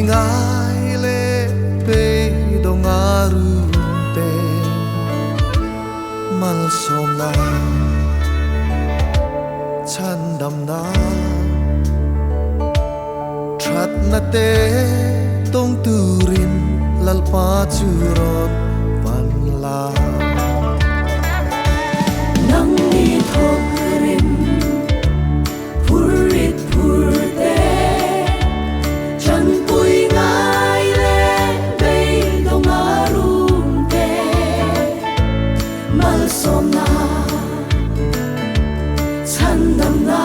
ngai le pe dongaru te mal somna chan dam na that na te tong turin lalpa churot van la nang ni thok rin purit purte chan pui ngai le bei dong arum te mal somna chan dam na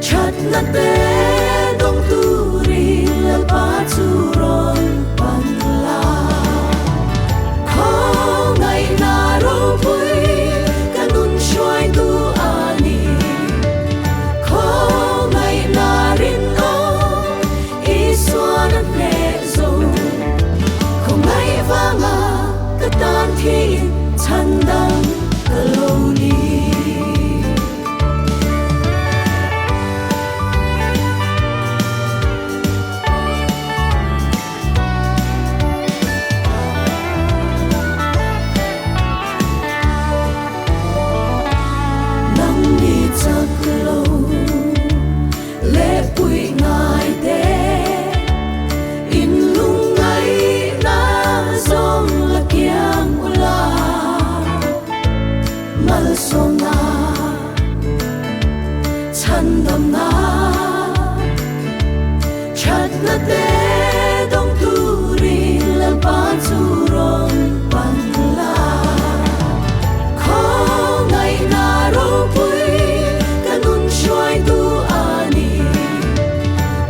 chat na te dong turin lalpa churon van la kho ngai na ro pui kanun shoi tu ani kho ngai na rin o iswan ne zo kho ngai vanga katan thi chan dang kaloni sona chan dam na chat na te dong tu ri la pa chu ron pan la kho ngai na ro pui kanun shoi tu ani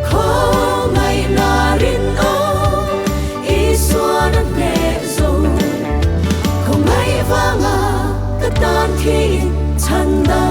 kho ngai na rin o iswan ne zo kho ngai vanga tan thi chan da